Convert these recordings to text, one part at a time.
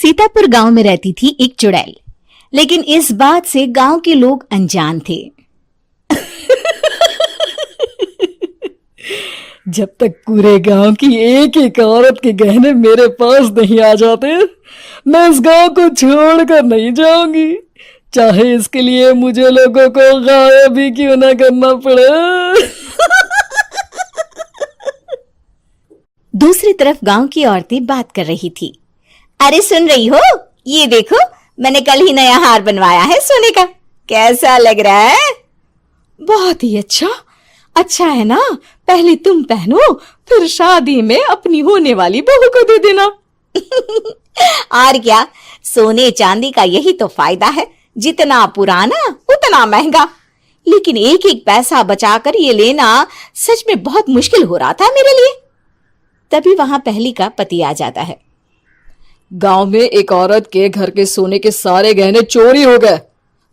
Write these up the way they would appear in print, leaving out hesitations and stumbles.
सीतापुर गांव में रहती थी एक चुड़ैल, लेकिन इस बात से गांव के लोग अनजान थे। जब तक पूरे गांव की एक एक औरत के गहने मेरे पास नहीं आ जाते, मैं इस गांव को छोड़कर नहीं जाऊंगी, चाहे इसके लिए मुझे लोगों को गायब भी क्यों ना करना पड़े। दूसरी तरफ गांव की औरतें बात कर रही थी। अरे सुन रही हो, ये देखो मैंने कल ही नया हार बनवाया है सोने का, कैसा लग रहा है? बहुत ही अच्छा है ना, पहले तुम पहनो, फिर शादी में अपनी होने वाली बहू को दे देना। और क्या, सोने चांदी का यही तो फायदा है, जितना पुराना उतना महंगा। लेकिन एक एक पैसा बचाकर ये लेना सच में बहुत मुश्किल हो रहा था मेरे लिए। तभी वहां पहली का पति आ जाता है। गांव में एक औरत के घर के सोने के सारे गहने चोरी हो गए।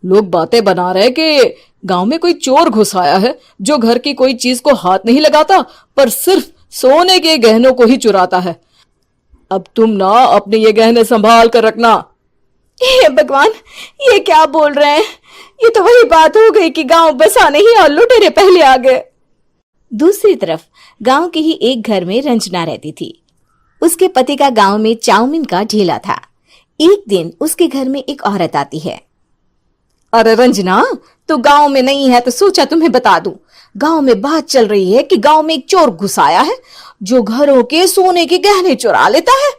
लोग बातें बना रहे कि गांव में कोई चोर घुस आया है जो घर की कोई चीज को हाथ नहीं लगाता, पर सिर्फ सोने के गहनों को ही चुराता है। अब तुम ना अपने ये गहने संभाल कर रखना। हे भगवान, ये क्या बोल रहे हैं? ये तो वही बात हो गई कि गांव बसा नहीं और लुटेरे पहले आ गए। दूसरी तरफ गांव के ही एक घर में रंजना रहती थी। उसके पति का गांव में चाउमीन का ठेला था। एक दिन उसके घर में एक औरत आती है। अरे रंजना, तो गांव में नहीं है तो सोचा तुम्हें बता दूं। गांव में बात चल रही है कि गांव में एक चोर घुस आया है जो घरों के सोने के गहने चुरा लेता है।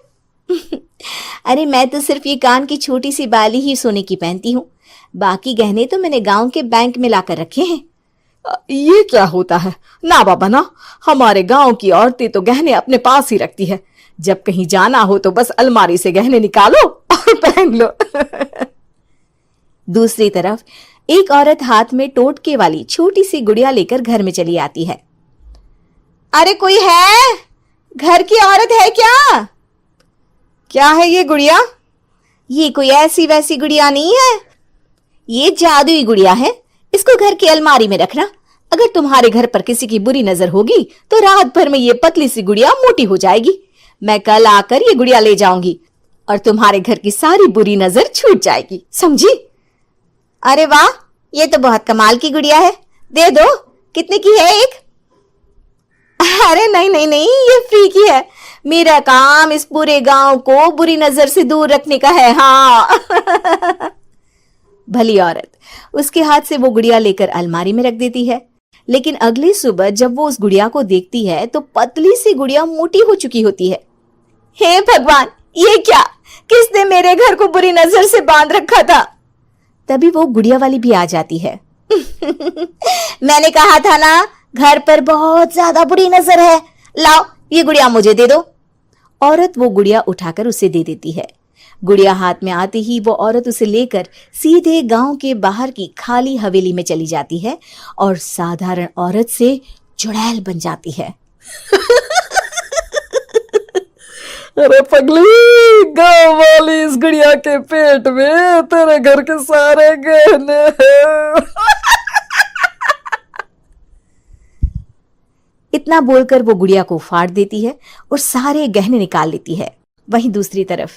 अरे मैं तो सिर्फ ये कान की छोटी सी बाली ही सोने की पहनती हूँ, बाकी गहने तो मैंने गांव के बैंक में लाकर रखे हैं। ये क्या होता है? ना बाबा ना, हमारे गांव की औरतें तो गहने अपने पास ही रखती है। जब कहीं जाना हो तो बस अलमारी से गहने निकालो और पहन लो। दूसरी तरफ एक औरत हाथ में टोटके वाली छोटी सी गुड़िया लेकर घर में चली आती है। अरे कोई है? घर की औरत है क्या? क्या है ये गुड़िया? ये कोई ऐसी वैसी गुड़िया नहीं है, ये जादुई गुड़िया है। इसको घर की अलमारी में रखना। अगर तुम्हारे घर पर किसी की बुरी नजर होगी तो रात भर में ये पतली सी गुड़िया मोटी हो जाएगी। मैं कल आकर ये गुड़िया ले जाऊंगी और तुम्हारे घर की सारी बुरी नजर छूट जाएगी, समझी? अरे वाह, ये तो बहुत कमाल की गुड़िया है, दे दो। कितने की है एक? अरे नहीं नहीं नहीं, ये फ्री की है। मेरा काम इस पूरे गांव को बुरी नजर से दूर रखने का है। हाँ। भली औरत उसके हाथ से वो गुड़िया लेकर अलमारी में रख देती है। लेकिन अगली सुबह जब वो उस गुड़िया को देखती है तो पतली सी गुड़िया मोटी हो चुकी होती है। हे भगवान, ये क्या? किसने मेरे घर को बुरी नजर से बांध रखा था? तभी वो गुड़िया वाली भी आ जाती है। मैंने कहा था ना, घर पर बहुत ज्यादा बुरी नजर है, लाओ ये गुड़िया मुझे दे दो। औरत वो गुड़िया उठाकर उसे दे देती है। गुड़िया हाथ में आते ही वो औरत उसे लेकर सीधे गांव के बाहर की खाली हवेली में चली जाती है और साधारण औरत से चुड़ैल बन जाती है। अरे पगली, गांव वाली इस गुड़िया के पेट में तेरे घर के सारे गहने हैं। इतना बोलकर वो गुड़िया को फाड़ देती है और सारे गहने निकाल लेती है। वहीं दूसरी तरफ,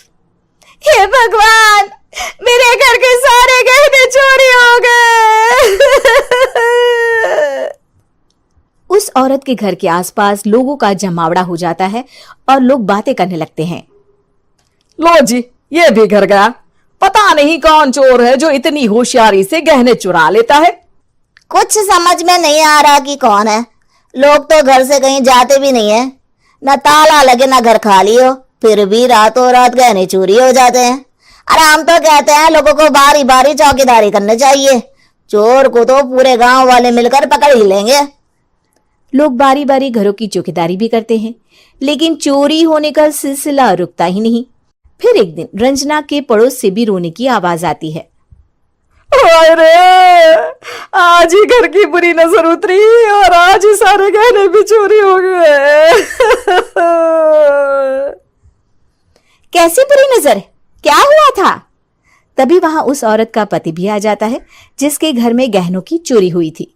हे भगवान, मेरे घर के सारे गहने चोरी हो गए। उस औरत के घर के आसपास लोगों का जमावड़ा हो जाता है और लोग बातें करने लगते हैं। लो जी, ये भी घर गया। पता नहीं कौन चोर है जो इतनी होशियारी से गहने चुरा लेता है। कुछ समझ में नहीं आ रहा कि कौन है। लोग तो घर से कहीं जाते भी नहीं है, न ताला लगे न घर खाली हो, फिर भी रातों रात गहने चोरी हो जाते हैं। अरे हम तो कहते हैं लोगों को बारी बारी चौकीदारी करनी चाहिए, चोर को तो पूरे गांव वाले मिलकर पकड़ ही लेंगे। लोग बारी बारी घरों की चौकीदारी भी करते हैं, लेकिन चोरी होने का सिलसिला रुकता ही नहीं। फिर एक दिन रंजना के पड़ोस से भी रोने की आवाज आती है। अरे आज ही घर की बुरी नजर उतरी और आज ही सारे गहने भी चोरी हो गए। कैसी बुरी नजर? क्या हुआ था? तभी वहां उस औरत का पति भी आ जाता है जिसके घर में गहनों की चोरी हुई थी।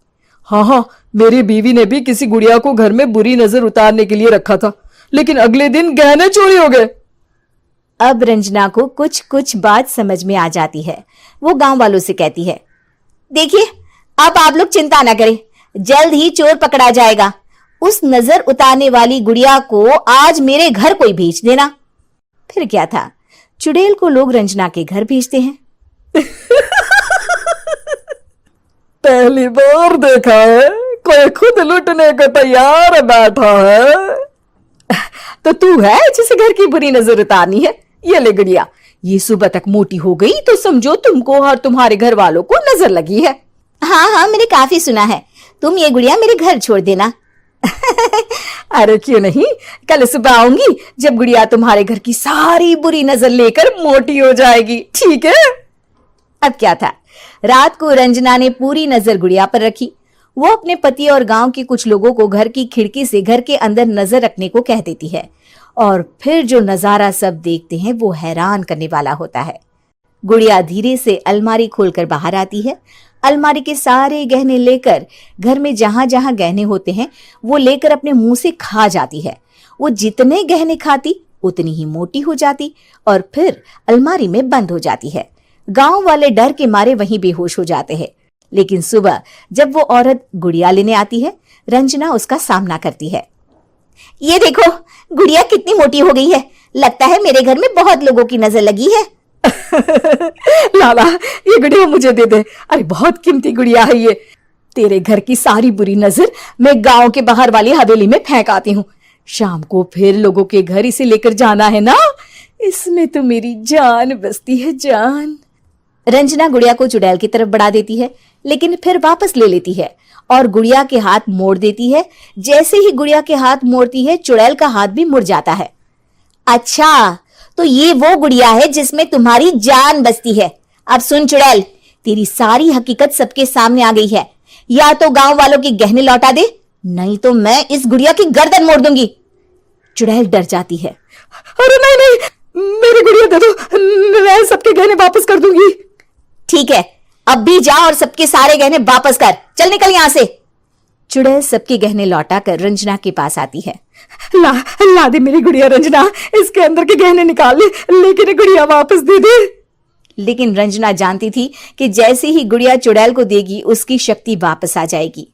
हाँ, मेरी बीवी ने भी किसी गुड़िया को घर में बुरी नजर उतारने के लिए रखा था, लेकिन अगले दिन गहने चोरी हो गए। अब रंजना को कुछ कुछ बात समझ में आ जाती है। वो गांव वालों से कहती है, देखिए अब आप लोग चिंता ना करें, जल्द ही चोर पकड़ा जाएगा। उस नजर उतारने वाली गुड़िया को आज मेरे घर कोई भेज देना। फिर क्या था, चुड़ैल को लोग रंजना के घर भेजते हैं। पहली बार देखा है कोई खुद लुटने को तैयार बैठा है। तो तू है जिसे घर की बुरी नजर उतारनी है? ये ले गुड़िया, ये सुबह तक मोटी हो गई तो समझो तुमको और तुम्हारे घर वालों को नजर लगी है। हाँ हाँ, मैंने काफी सुना है। तुम ये गुड़िया मेरे घर छोड़ देना। अरे क्यों नहीं, कल सुबह आऊंगी जब गुड़िया तुम्हारे घर की सारी बुरी नजर लेकर मोटी हो जाएगी, ठीक है? अब क्या था, रात को रंजना ने पूरी नजर गुड़िया पर रखी। वो अपने पति और गांव के कुछ लोगों को घर की खिड़की से घर के अंदर नजर रखने को कह देती है, और फिर जो नजारा सब देखते हैं वो हैरान करने वाला होता है। गुड़िया धीरे से अलमारी खोलकर बाहर आती है। अलमारी के सारे गहने लेकर घर में जहां जहां गहने होते हैं वो लेकर अपने मुंह से खा जाती है। वो जितने गहने खाती उतनी ही मोटी हो जाती और फिर अलमारी में बंद हो जाती है। गांव वाले डर के मारे वहीं बेहोश हो जाते हैं। लेकिन सुबह जब वो औरत गुड़िया लेने आती है, रंजना उसका सामना करती है। ये देखो गुड़िया कितनी मोटी हो गई है, लगता है मेरे घर में बहुत लोगों की नजर लगी है। लाला ये गुड़िया मुझे दे दे, अरे बहुत कीमती गुड़िया है ये। तेरे घर की सारी बुरी नजर मैं गांव के बाहर वाली हवेली में फेंक आती हूँ। शाम को फिर लोगों के घर इसे लेकर जाना है ना, इसमें तो मेरी जान बसती है, जान। रंजना गुड़िया को चुड़ैल की तरफ बढ़ा देती है, लेकिन फिर वापस ले लेती है और गुड़िया के हाथ मोड़ देती है। जैसे ही गुड़िया के हाथ मोड़ती है, चुड़ैल का हाथ भी मुड़ जाता है। अच्छा, तो ये वो गुड़िया है जिसमें तुम्हारी जान बसती है। अब सुन चुड़ैल, तेरी सारी हकीकत सबके सामने आ गई है। या तो गांव वालों के गहने लौटा दे, नहीं तो मैं इस गुड़िया की गर्दन मोड़ दूंगी। चुड़ैल डर जाती है। अरे नहीं नहीं, मेरी गुड़िया दे दो, मैं सबके गहने वापस कर दूंगी। ठीक है, अब भी जा और सबके सारे गहने वापस कर। चल निकल यहां से। चुड़ैल सबके गहने लौटाकर रंजना के पास आती है। ला दे मेरी गुड़िया रंजना, इसके अंदर के गहने निकाल ले, लेकिन ये गुड़िया वापस दे दे। लेकिन रंजना जानती थी कि जैसे ही गुड़िया चुड़ैल को देगी उसकी शक्ति वापस आ जाएगी।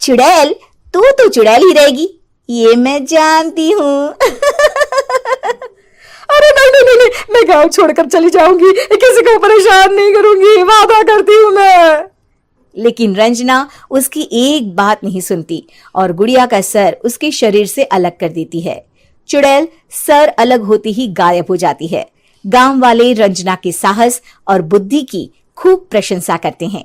चुड़ैल, तू तो चुड़ैल ही रहेगी, ये मैं जानती हूँ। अरे नहीं नहीं नहीं, मैं गांव छोड़कर चली जाऊंगी, किसी को परेशान नहीं करूंगी, वादा करती हूँ मैं। लेकिन रंजना उसकी एक बात नहीं सुनती और गुड़िया का सर उसके शरीर से अलग कर देती है। चुड़ैल सर अलग होती ही गायब हो जाती है। गांव वाले रंजना के साहस और बुद्धि की खूब प्रशंसा करते हैं।